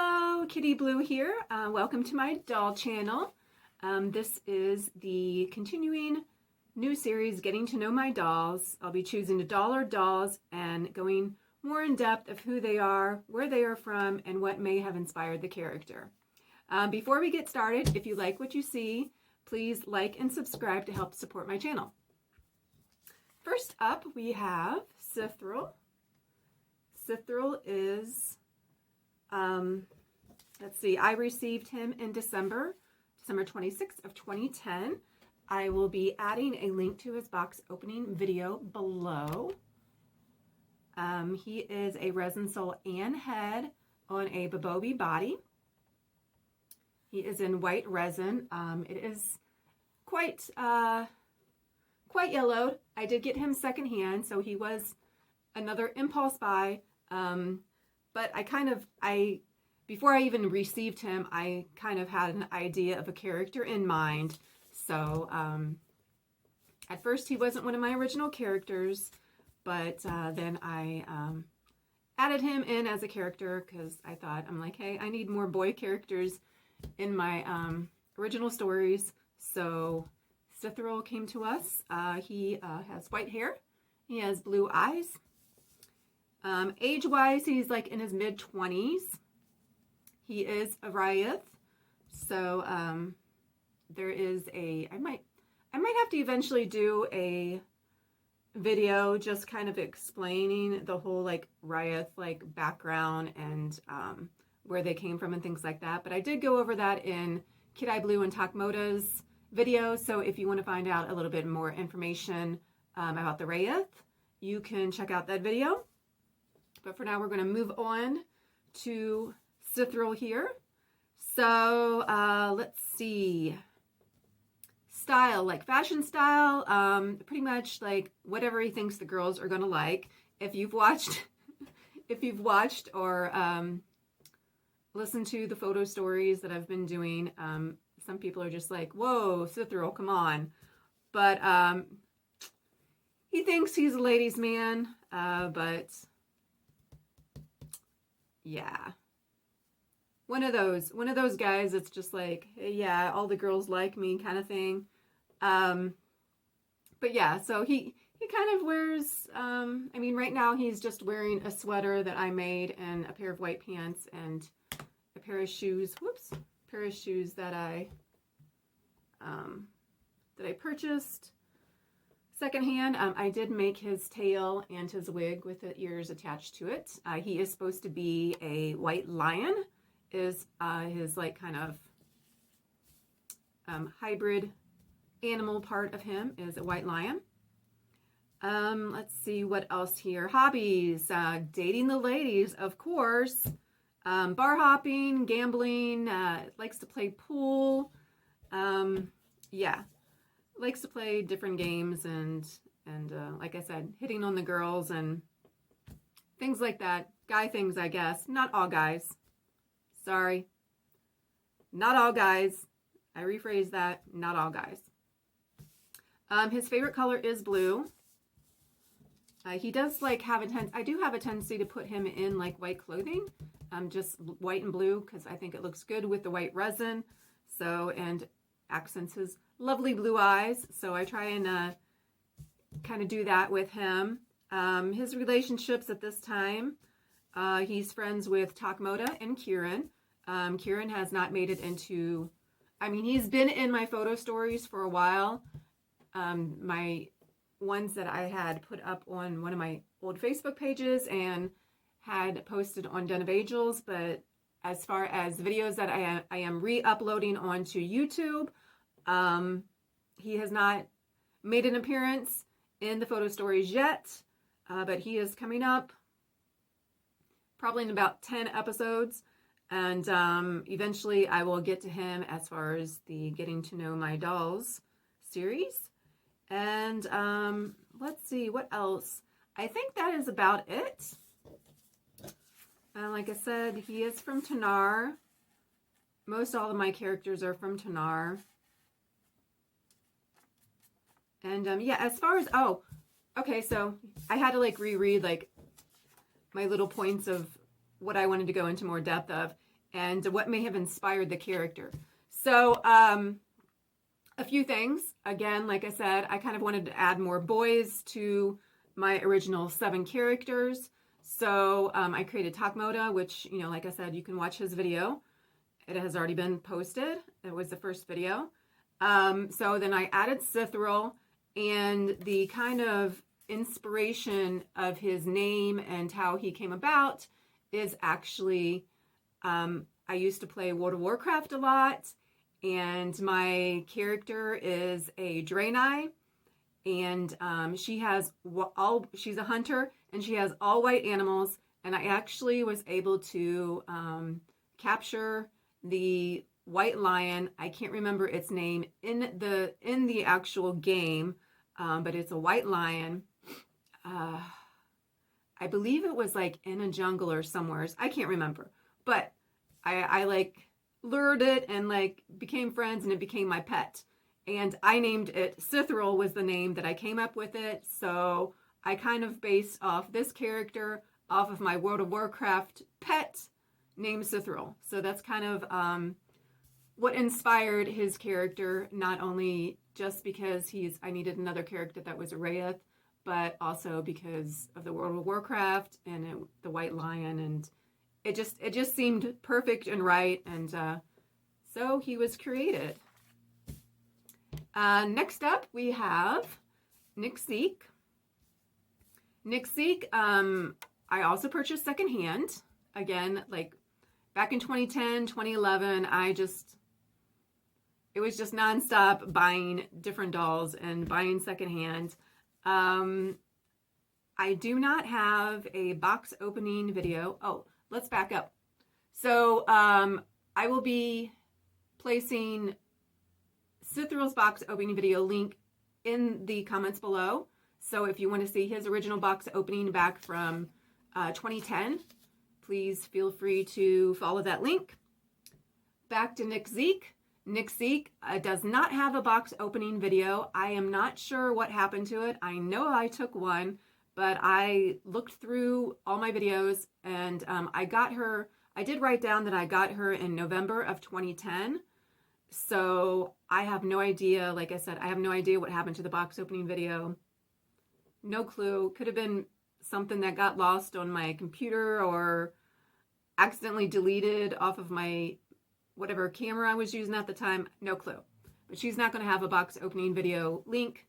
Hello, Kitty Blue here. Welcome to my doll channel. This is the continuing new series, Getting to Know My Dolls. I'll be choosing a doll or dolls and going more in depth of who they are, where they are from, and what may have inspired the character. Before we get started, if you like what you see, please like and subscribe to help support my channel. First up, we have Sithryl. Sithryl is let's see, I received him in December 26th of 2010. I will be adding a link to his box opening video below. He is a resin sole and head on a Bobobi body. He is in white resin. It is quite yellowed. I did get him secondhand, so he was another impulse buy. But before I even received him, I kind of had an idea of a character in mind. So at first he wasn't one of my original characters, but then I added him in as a character because I thought, I'm like, hey, I need more boy characters in my original stories. So Sithryl came to us. He has white hair. He has blue eyes. Age-wise, he's like in his mid-20s. He is a Ryeth, so there is I might have to eventually do a video just kind of explaining the whole like Ryeth like background and where they came from and things like that. But I did go over that in Kid Eye Blue and Takmoda's video, so if you want to find out a little bit more information about the Ryeth, you can check out that video. But for now, we're going to move on to Sithryl here. So let's see. Style, like fashion style, pretty much like whatever he thinks the girls are going to like. If you've watched or listened to the photo stories that I've been doing, some people are just like, whoa, Sithryl, come on. But he thinks he's a ladies' man, but yeah, one of those guys that's just like, hey, yeah, all the girls like me kind of thing. But yeah, so he kind of wears, I mean, right now he's just wearing a sweater that I made and a pair of white pants and a pair of shoes. Whoops, pair of shoes that I purchased secondhand. I did make his tail and his wig with the ears attached to it. He is supposed to be a white lion, is his like kind of hybrid animal part of him is a white lion. Let's see what else here. Hobbies, dating the ladies, of course. Bar hopping, gambling, likes to play pool. Yeah. Likes to play different games and like I said, hitting on the girls and things like that. Guy things, I guess. Not all guys. Sorry. Not all guys. I rephrase that. Not all guys. His favorite color is blue. He does like have I do have a tendency to put him in like white clothing. Just white and blue because I think it looks good with the white resin. So, and accents his lovely blue eyes, so I try and kind of do that with him. His relationships at this time, he's friends with Takmoda and Kieran. Kieran has not made it into, I mean, he's been in my photo stories for a while. My ones that I had put up on one of my old Facebook pages and had posted on Den of Angels, but as far as videos that I am re-uploading onto YouTube, he has not made an appearance in the photo stories yet, but he is coming up probably in about 10 episodes, and eventually I will get to him as far as the Getting to Know My Dolls series. And let's see, what else? I think that is about it. Like I said, he is from Tanar. Most all of my characters are from Tanar. And yeah, as far as, oh, okay, so I had to like reread like my little points of what I wanted to go into more depth of. and what may have inspired the character. So a few things. Again, like I said, I kind of wanted to add more boys to my original 7 characters. So I created Takmoda, which, you know, like I said, you can watch his video. It has already been posted. It was the first video. So then I added Sithryl, and the kind of inspiration of his name and how he came about is actually, I used to play World of Warcraft a lot, and my character is a Draenei, and she's a hunter, and she has all white animals, and I actually was able to capture the white lion. I can't remember its name in the actual game, but it's a white lion. I believe it was like in a jungle or somewhere. I can't remember, but I like lured it and like became friends, and it became my pet. And I named it Sithryl, was the name that I came up with it. So I kind of based off this character off of my World of Warcraft pet named Sithryl. So that's kind of what inspired his character, not only just because I needed another character that was a Wraith, but also because of the World of Warcraft and the White Lion, and it just seemed perfect and right, and so he was created. Next up, we have Nixique. Nixique, I also purchased secondhand. Again, like back in 2010, 2011, it was just nonstop buying different dolls and buying secondhand. I do not have a box opening video. Oh, let's back up. So I will be placing Sithryl's box opening video link in the comments below. So if you want to see his original box opening back from 2010, please feel free to follow that link. Back to Nixique. Nixique does not have a box opening video. I am not sure what happened to it. I know I took one, but I looked through all my videos, and I did write down that I got her in November of 2010. So I have no idea. Like I said, I have no idea what happened to the box opening video. No clue. Could have been something that got lost on my computer or accidentally deleted off of my whatever camera I was using at the time. No clue. But she's not going to have a box opening video link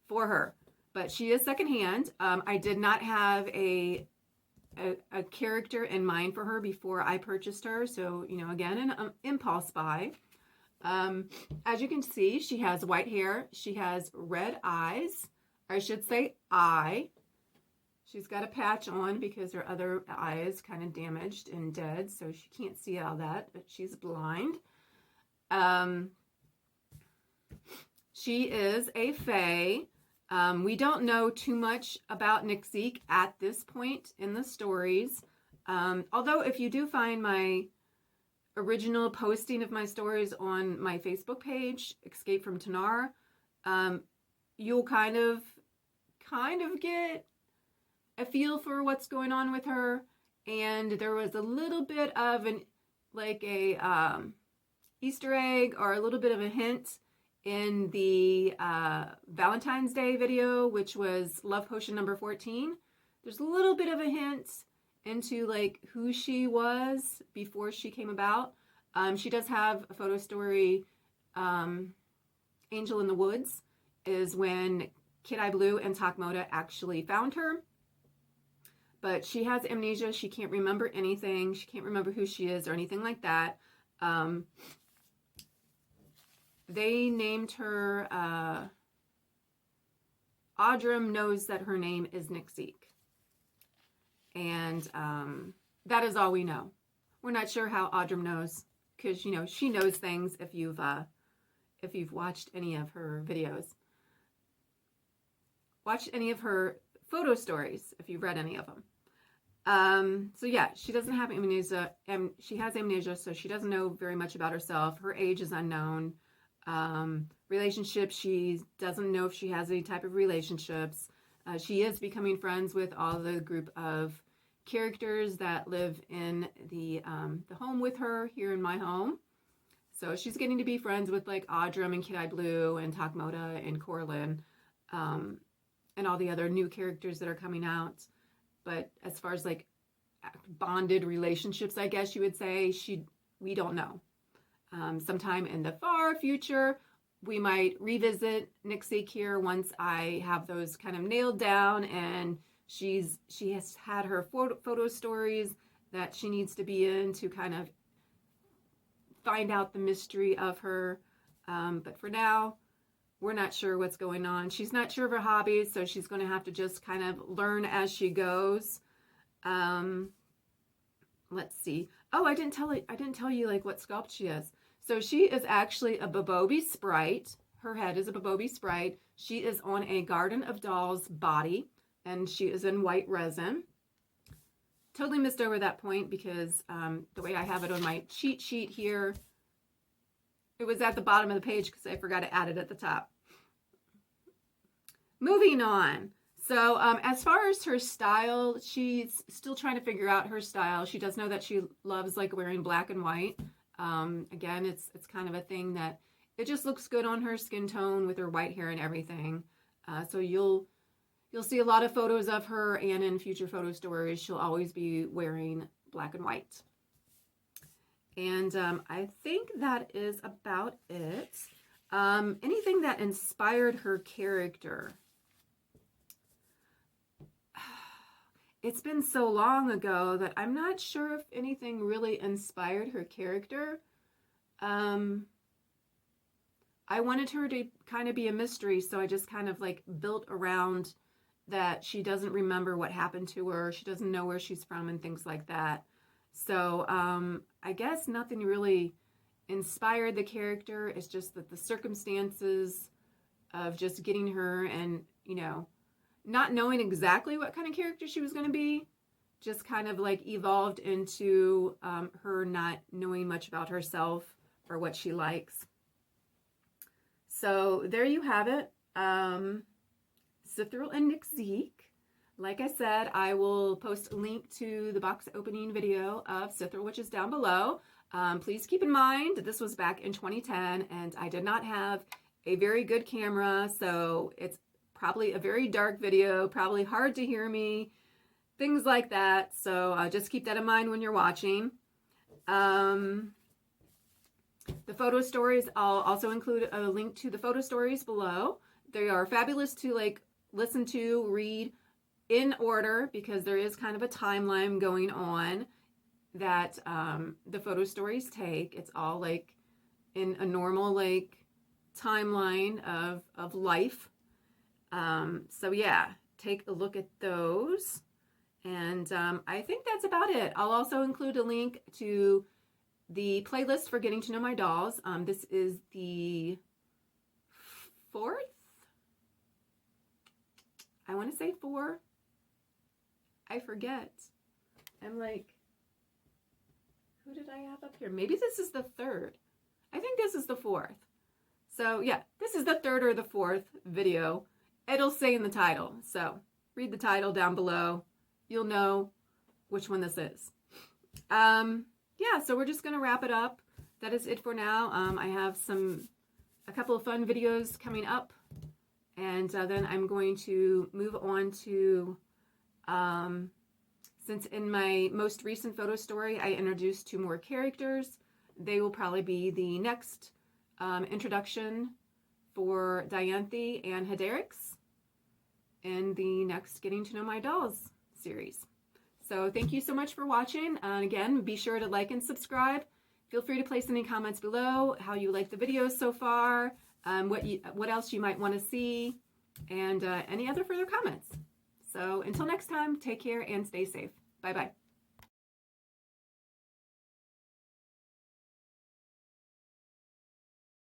for her. But she is secondhand. I did not have a character in mind for her before I purchased her. So, you know, again, an impulse buy. As you can see, she has white hair. She has red eyes. I should say eye. She's got a patch on because her other eye is kind of damaged and dead, so she can't see all that, but she's blind. She is a fae. We don't know too much about Nixique at this point in the stories. Although if you do find my original posting of my stories on my Facebook page, Escape from Tanar, you'll kind of get a feel for what's going on with her. And there was a little bit of a Easter egg, or a little bit of a hint in the Valentine's Day video, which was Love Potion number 14. There's a little bit of a hint into like who she was before she came about. She does have a photo story. Angel in the Woods is when Kid Eye Blue and Takmoda actually found her. But she has amnesia. She can't remember anything. She can't remember who she is or anything like that. They named her, Audrum knows that her name is Nixique. And that is all we know. We're not sure how Audrum knows, because, you know, she knows things if you've watched any of her videos. Watch any of her photo stories if you've read any of them. So yeah, she doesn't have amnesia, and she has amnesia, so she doesn't know very much about herself. Her age is unknown. Relationships, she doesn't know if she has any type of relationships. She is becoming friends with all the group of characters that live in the home with her here in my home. So she's getting to be friends with like Audrum and Kid Eye Blue and Takmoda and Corlin, and all the other new characters that are coming out. But as far as like bonded relationships, I guess you would say, we don't know. Sometime in the far future, we might revisit Nixique here once I have those kind of nailed down, and she has had her photo stories that she needs to be in to kind of find out the mystery of her. But for now, we're not sure what's going on. She's not sure of her hobbies, so she's going to have to just kind of learn as she goes. Let's see. Oh, I didn't tell you like what sculpt she is. So she is actually a Bobobi sprite. Her head is a Bobobi sprite. She is on a Garden of Dolls body, and she is in white resin. Totally missed over that point because the way I have it on my cheat sheet here, it was at the bottom of the page because I forgot to add it at the top. Moving on. So as far as her style, she's still trying to figure out her style. She does know that she loves like wearing black and white. Again, it's kind of a thing that it just looks good on her skin tone with her white hair and everything. So you'll see a lot of photos of her, and in future photo stories, she'll always be wearing black and white. And I think that is about it. Anything that inspired her character? It's been so long ago that I'm not sure if anything really inspired her character. I wanted her to kind of be a mystery, so I just kind of like built around that she doesn't remember what happened to her. She doesn't know where she's from and things like that. So I guess nothing really inspired the character. It's just that the circumstances of just getting her and, you know, not knowing exactly what kind of character she was going to be, just kind of like evolved into her not knowing much about herself or what she likes. So there you have it. Sithryl and Nixique. Like I said, I will post a link to the box opening video of Sithryl, which is down below. Please keep in mind that this was back in 2010, and I did not have a very good camera, so it's probably a very dark video, probably hard to hear me, things like that. So just keep that in mind when you're watching. The photo stories, I'll also include a link to the photo stories below. They are fabulous to like listen to, read in order, because there is kind of a timeline going on that the photo stories take. It's all like in a normal like timeline of life. So yeah, take a look at those. And I think that's about it. I'll also include a link to the playlist for getting to know my dolls. This is the 4th? I want to say 4. I forget. I'm like, who did I have up here? Maybe this is the 3rd. I think this is the 4th. So yeah, this is the 3rd or the 4th video. It'll say in the title. So read the title down below. You'll know which one this is. Yeah, so we're just going to wrap it up. That is it for now. I have a couple of fun videos coming up. And then I'm going to move on to, since in my most recent photo story, I introduced 2 more characters. They will probably be the next introduction for Dianthe and Haderix in the next Getting to Know My Dolls series. So thank you so much for watching. And again, be sure to like and subscribe. Feel free to place any comments below, how you like the videos so far, what else you might want to see, and any other further comments. So until next time, take care and stay safe. Bye-bye.